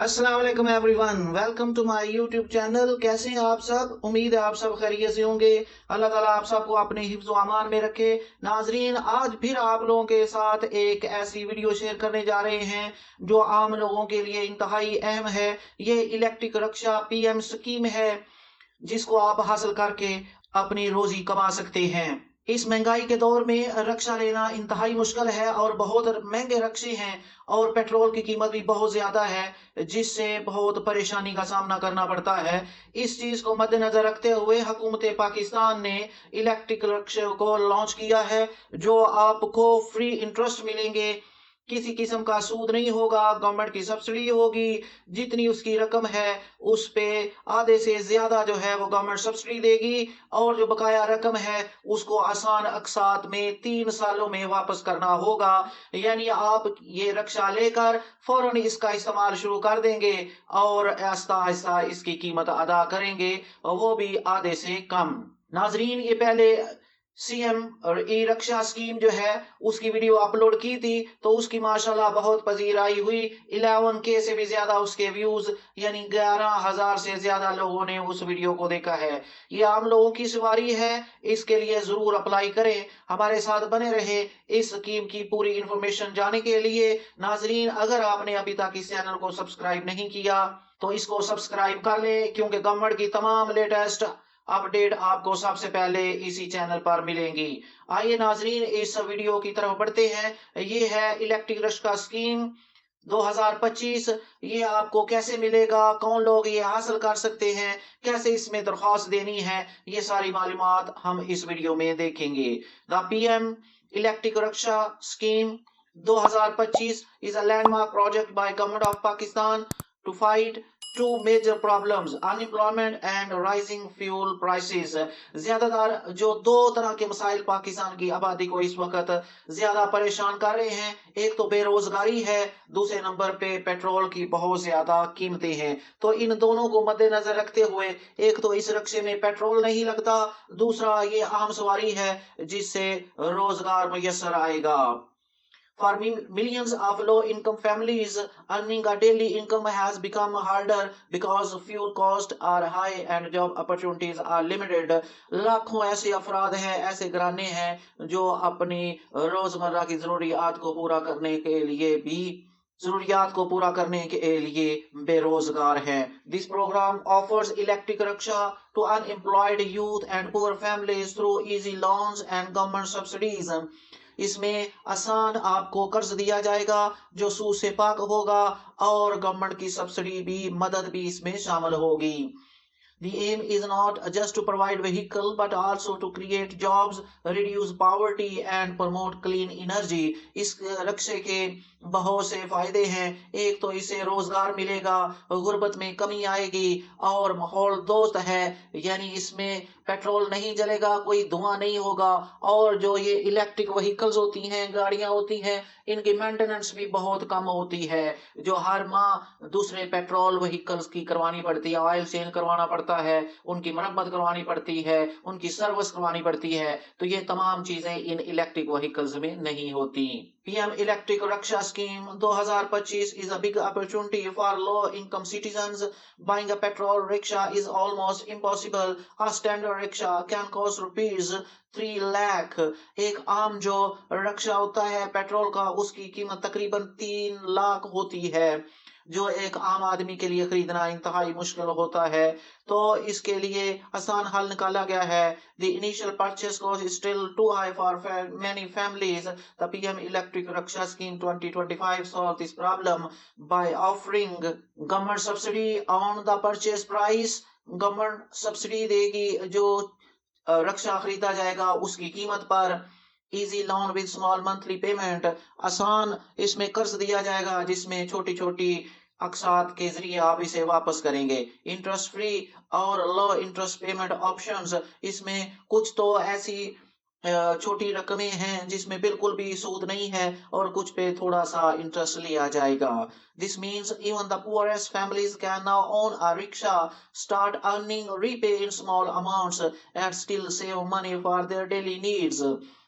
अस्सलाम वालेकुम everyone, welcome to my YouTube channel. कैसे हैं आप सब? उम्मीद है आप सब खैरियत से होंगे। अल्लाह ताला आप सबको अपने हिफ्ज़ व अमान में रखे। नाजरीन, आज फिर आप लोगों के साथ एक ऐसी वीडियो शेयर करने जा रहे हैं जो आम लोगों के लिए इंतहाई अहम है। ये इलेक्ट्रिक रक्षा पीएम स्कीम है जिसको आप हासिल करके अपनी रोजी कमा सकते हैं। इस महंगाई के दौर में रक्षा लेना इंतहाई मुश्किल है और बहुत महंगे रक्षे हैं और पेट्रोल की कीमत भी बहुत ज्यादा है जिससे बहुत परेशानी का सामना करना पड़ता है। इस चीज को मद्देनजर रखते हुए हुकूमत पाकिस्तान ने इलेक्ट्रिक रक्षा को लॉन्च किया है जो आपको फ्री इंटरेस्ट मिलेंगे, किसी किस्म का सूद नहीं होगा, गवर्नमेंट की सब्सिडी होगी। जितनी उसकी रकम है उस पे आधे से ज्यादा जो है वो गवर्नमेंट सब्सिडी देगी और जो बकाया रकम है उसको आसान अकसात में 3 सालों में वापस करना होगा। यानी आप ये रक्षा लेकर फौरन इसका इस्तेमाल शुरू कर देंगे और आहिस्ता आहिस्ता इसकी कीमत अदा करेंगे, वो भी आधे से कम। नाजरीन, ये पहले सीएम और ई रक्षा स्कीम जो है उसकी वीडियो अपलोड की थी तो उसकी माशाल्लाह बहुत पजीराई हुई। 11K से भी ज्यादा उसके व्यूज, यानी 11,000 से ज्यादा लोगों ने उस वीडियो को देखा है। ये आम लोगों की सवारी है, इसके लिए जरूर अप्लाई करें, हमारे साथ बने रहे इस स्कीम की पूरी इंफॉर्मेशन जानने के लिए। नाजरीन, अगर आपने अभी तक इस चैनल को सब्सक्राइब नहीं किया तो इसको सब्सक्राइब कर लें क्योंकि गवर्नमेंट की तमाम लेटेस्ट अपडेट आपको सबसे पहले इसी चैनल पर मिलेंगी। आइए नाजरीन, इस वीडियो की तरफ बढ़ते हैं। ये है इलेक्ट्रिक रक्षा स्कीम 2025। ये आपको कैसे मिलेगा, कौन लोग ये हासिल कर सकते हैं, कैसे इसमें दरख्वास्त देनी है, ये सारी मालूमात हम इस वीडियो में देखेंगे। The PM electric Raksha scheme 2025 is a landmark project by government of Pakistan to fight two major problems, unemployment and rising fuel prices। ज्यादातर जो दो तरह के मसाइल पाकिस्तान की आबादी को इस वक्त ज्यादा परेशान कर रहे हैं, एक तो बेरोजगारी है, दूसरे नंबर पे पेट्रोल की बहुत ज्यादा कीमतें हैं। तो इन दोनों को मद्देनजर रखते हुए एक तो इस रक्शे में पेट्रोल नहीं लगता, दूसरा ये आम सवारी है जिससे रोजगार मैसर आएगा। For millions of low-income families, earning a daily income has become harder because fuel costs are high and job opportunities are limited। लाखों ऐसे अफराद हैं, ऐसे घराने हैं जो अपनी रोजमर्रा की जरूरियात को पूरा करने के लिए भी जरूरियात को पूरा करने के लिए बेरोजगार हैं। This program offers electric rickshaw to unemployed youth and poor families through easy loans and government subsidies. इसमें आसान आपको कर्ज दिया जाएगा जो सूद से पाक होगा और गवर्नमेंट की सब्सिडी भी, मदद भी इसमें शामिल होगी। The aim is not just to provide vehicle but also to create jobs, reduce poverty and promote clean energy। इस रक्शे के बहुत से फायदे हैं। एक तो इससे रोजगार मिलेगा, गुर्बत में कमी आएगी और माहौल दोस्त है, यानी इसमें पेट्रोल नहीं जलेगा, कोई धुआं नहीं होगा। और जो ये इलेक्ट्रिक व्हीकल्स होती हैं, गाड़ियां होती हैं, इनकी मेंटेनेंस भी बहुत कम होती है, जो हर माह दूसरे पेट्रोल व्हीकल्स की करवानी पड़ती है, ऑयल चेंज करवाना पड़ता है, उनकी मरम्मत करवानी पड़ती है, उनकी सर्विस करवानी पड़ती है। तो ये तमाम चीजें इन इलेक्ट्रिक व्हीकल्स में नहीं होती। PM electric Raksha scheme 2025 is a big opportunity for low-income citizens. Buying a petrol rickshaw is almost impossible. A standard rickshaw can cost rupees 3 lakh. एक आम जो रक्षा होता है पेट्रोल का उसकी कीमत तकरीबन 3 लाख होती है, जो एक आम आदमी के लिए खरीदना इंतहाई मुश्किल होता है। तो इसके लिए आसान हल निकाला गया है। The initial purchase cost is still too high for many families। The PM Electric Raksha Scheme 2025 solve this problem by offering government subsidy on the purchase price। Government subsidy देगी जो रक्षा खरीदा जाएगा उसकी कीमत पर। Easy loan with small monthly payment, आसान इसमें कर्ज दिया जाएगा जिसमें छोटी छोटी अकसात के जरिए आप इसे वापस करेंगे। इंटरेस्ट फ्री और लो इंटरेस्ट पेमेंट ऑप्शंस, इसमें कुछ तो ऐसी छोटी रकमें हैं जिसमें बिल्कुल भी सूद नहीं है और कुछ पे थोड़ा सा इंटरेस्ट लिया जाएगा। This means even the poorest families can now own a rickshaw, start earning, repay in small amounts and still save money for their daily needs.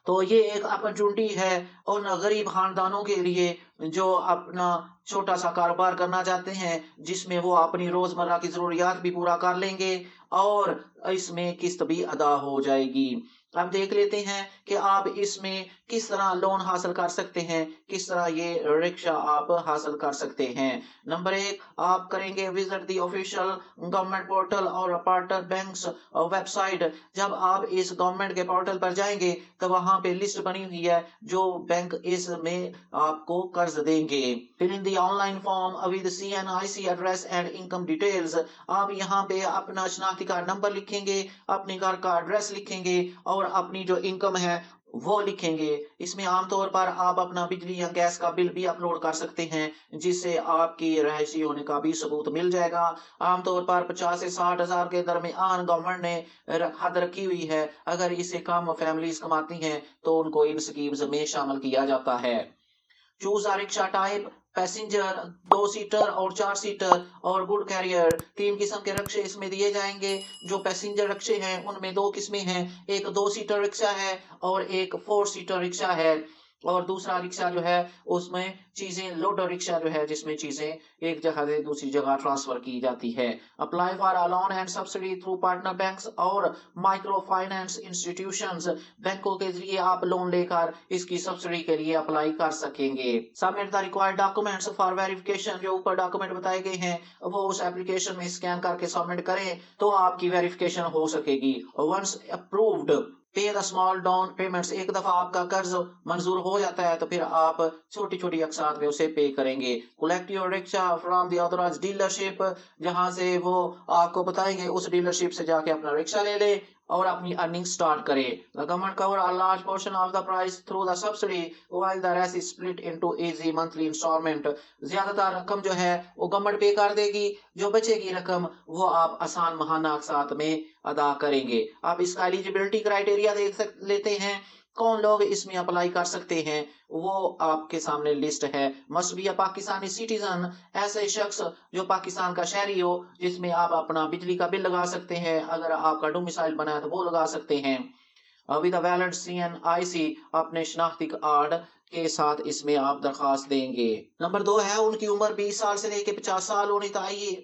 तो ये एक अपॉर्चुनिटी है उन गरीब खानदानों के लिए जो अपना छोटा सा कारोबार करना चाहते हैं, जिसमें वो अपनी रोजमर्रा की जरूरियात भी पूरा कर लेंगे और इसमें किस्त भी अदा हो जाएगी। अब देख लेते हैं कि आप इसमें किस तरह लोन हासिल कर सकते हैं, किस तरह ये रिक्शा आप हासिल कर सकते हैं। नंबर एक, आप करेंगे visit the official government portal और पार्टनर बैंक्स वेबसाइट। जब आप इस गवर्नमेंट के पोर्टल पर जाएंगे तो वहां पे लिस्ट बनी हुई है जो बैंक इसमें आपको कर्ज देंगे। फिर in the online form with CNIC address and income details, आप यहाँ पे अपना शनाख्ती कार्ड नंबर लिखेंगे, अपने घर का एड्रेस लिखेंगे और अपनी जो इनकम है वो लिखेंगे। इसमें आमतौर पर आप अपना बिजली या गैस का बिल भी अपलोड कर सकते हैं, जिससे आपकी रहायशी होने का भी सबूत मिल जाएगा। आमतौर पर 50 से 60 हजार के दरमियान गवर्नमेंट ने हद रखी हुई है। अगर इससे कम फैमिलीज कमाती हैं तो उनको इन स्कीम्स में शामिल किया जाता है। Choose a rickshaw type, passenger, 2 seater और 4 सीटर और गुड कैरियर। 3 किस्म के रिक्शे इसमें दिए जाएंगे। जो पैसेंजर रिक्शे हैं उनमें 2 किस्में हैं, एक 2 सीटर रिक्शा है और एक 4 सीटर रिक्शा है। और दूसरा रिक्शा जो है उसमें चीजें लोडर रिक्शा जो है जिसमें चीजें एक जगह से दूसरी जगह ट्रांसफर की जाती है। Apply for a loan and subsidy through partner banks और माइक्रो फाइनेंस इंस्टीट्यूशंस, बैंकों के जरिए आप लोन लेकर इसकी सब्सिडी के लिए अप्लाई कर सकेंगे। Submit the required documents for verification, जो ऊपर डॉक्यूमेंट बताए गए हैं वो उस एप्लीकेशन में स्कैन करके सबमिट करें तो आपकी वेरिफिकेशन हो सकेगी। वंस अप्रूव्ड, पे द स्मॉल डाउन पेमेंट्स, एक दफा आपका कर्ज मंजूर हो जाता है तो फिर आप छोटी छोटी अकसात में उसे पे करेंगे। Collect your rickshaw from the authorised dealership, जहां से वो आपको बताएंगे उस डीलरशिप से जाके अपना रिक्शा ले ले और अपनी अर्निंग स्टार्ट करे। The government cover a large portion of the price through the subsidy while the rest is split into easy monthly instalment, ज्यादातर रकम जो है वो गवर्नमेंट पे कर देगी, जो बचेगी रकम वो आप आसान माहाना साथ में अदा करेंगे। आप इसका एलिजिबिलिटी क्राइटेरिया लेते हैं, कौन लोग इसमें अप्लाई कर सकते हैं, वो आपके सामने लिस्ट है। Must be a Pakistani citizen, ऐसे शख्स जो पाकिस्तान का शहरी हो, जिसमें आप अपना बिजली का बिल लगा सकते हैं, अगर आपका डोमिसाइल बना है तो वो लगा सकते हैं। विद वैलिड CNIC, अपने शनाख्ती कार्ड के साथ इसमें आप दरखास्त देंगे। नंबर 2 है, उनकी उम्र 20 साल से लेकर 50 साल होनी चाहिए।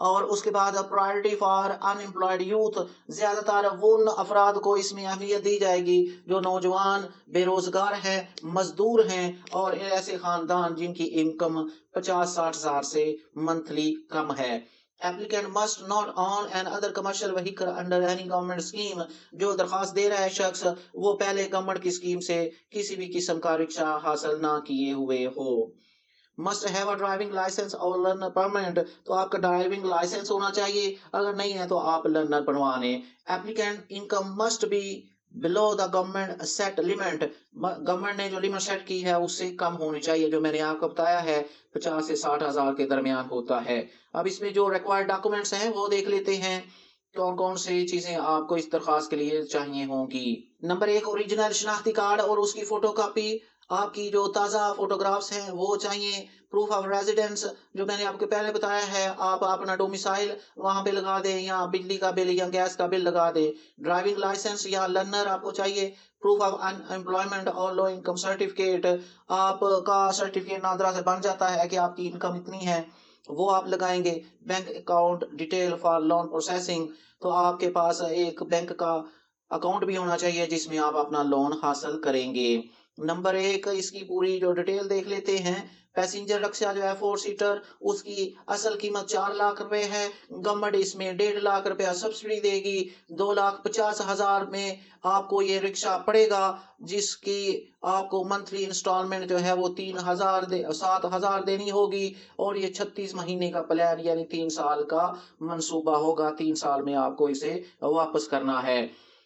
और उसके बाद प्रायोरिटी फॉर अनएम्प्लॉयड यूथ, ज्यादातर वो उन अफराद को इसमें अहमियत दी जाएगी जो नौजवान बेरोजगार हैं, मजदूर हैं और ऐसे खानदान जिनकी इनकम 50-60 हजार से मंथली कम है। Applicant must not on an other commercial vehicle under any government scheme, जो दरखास्त दे रहा है शख्स वो पहले गवर्नमेंट की स्कीम से किसी भी किस्म का रिक्शा हासिल ना किए हुए हो। Must have a driving licence और लर्नर परमिट, तो आपका ड्राइविंग लाइसेंस होना चाहिए, अगर नहीं है तो आप लर्नर बनवा लें। Applicant income must be below the government set limit, government ने जो लिमिट सेट की है उससे कम होनी चाहिए, जो मैंने आपको बताया है 50 से 60 हजार के दरमियान होता है। अब इसमें जो रिक्वायर्ड डॉक्यूमेंट्स हैं वो देख लेते हैं, कौन कौन सी चीजें आपको इस दरखास्त के लिए चाहिए होंगी। नंबर 1, ओरिजिनल शनाख्ती कार्ड और उसकी फोटोकॉपी, आपकी जो ताज़ा फोटोग्राफ्स हैं वो चाहिए। प्रूफ ऑफ रेजिडेंस, जो मैंने आपको पहले बताया है, आप अपना डोमिसाइल वहां पे लगा दें या बिजली का बिल या गैस का बिल लगा दें। ड्राइविंग लाइसेंस या लर्नर आपको चाहिए। प्रूफ ऑफ अनएम्प्लॉयमेंट और लो इनकम सर्टिफिकेट, आपका सर्टिफिकेट नादरा से बन जाता है कि आपकी इनकम इतनी है, वो आप लगाएंगे। Bank account detail for loan processing, तो आपके पास एक बैंक का अकाउंट भी होना चाहिए जिसमें आप अपना लोन हासिल करेंगे। नंबर 1, इसकी पूरी जो डिटेल देख लेते हैं। पैसेंजर रिक्शा जो है 4 सीटर, उसकी असल कीमत 4 लाख रुपए है। गवर्नमेंट इसमें 1.5 लाख रुपया सब्सिडी देगी। 2,50,000 में आपको ये रिक्शा पड़ेगा, जिसकी आपको मंथली इंस्टॉलमेंट जो है वो 7,000 देनी होगी और ये 36 महीने का प्लान यानी 3 साल का मंसूबा होगा। 3 साल में आपको इसे वापस करना है।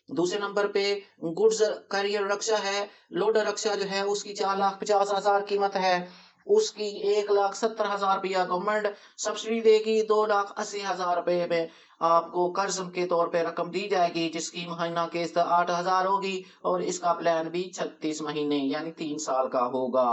दूसरे नंबर पे गुड्स कैरियर रक्षा है। लोडर रक्षा जो है उसकी 4,50,000 कीमत है, उसकी 1,70,000 रुपया गवर्नमेंट सब्सिडी देगी। 2,80,000 रुपए में आपको कर्ज के तौर पे रकम दी जाएगी, जिसकी महीना किस्त 8,000 होगी और इसका प्लान भी 36 महीने यानी 3 साल का होगा।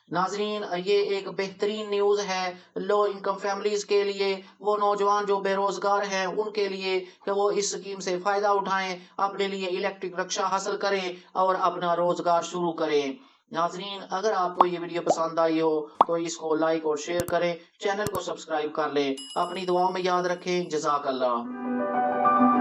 नाजरीन, ये एक बेहतरीन न्यूज़ है लो इनकम फैमिलीज़ के लिए, वो नौजवान जो बेरोज़गार हैं उनके लिए, कि वो इस स्कीम से फ़ायदा उठाएं, अपने लिए इलेक्ट्रिक रिक्शा हासिल करें और अपना रोज़गार शुरू करें। नाजरीन, अगर आपको ये वीडियो पसंद आई हो तो इसको लाइक और शेयर करें, चैनल को सब्सक्राइब कर लें। अपनी दुआओं में याद रखें। जज़ाक अल्लाह।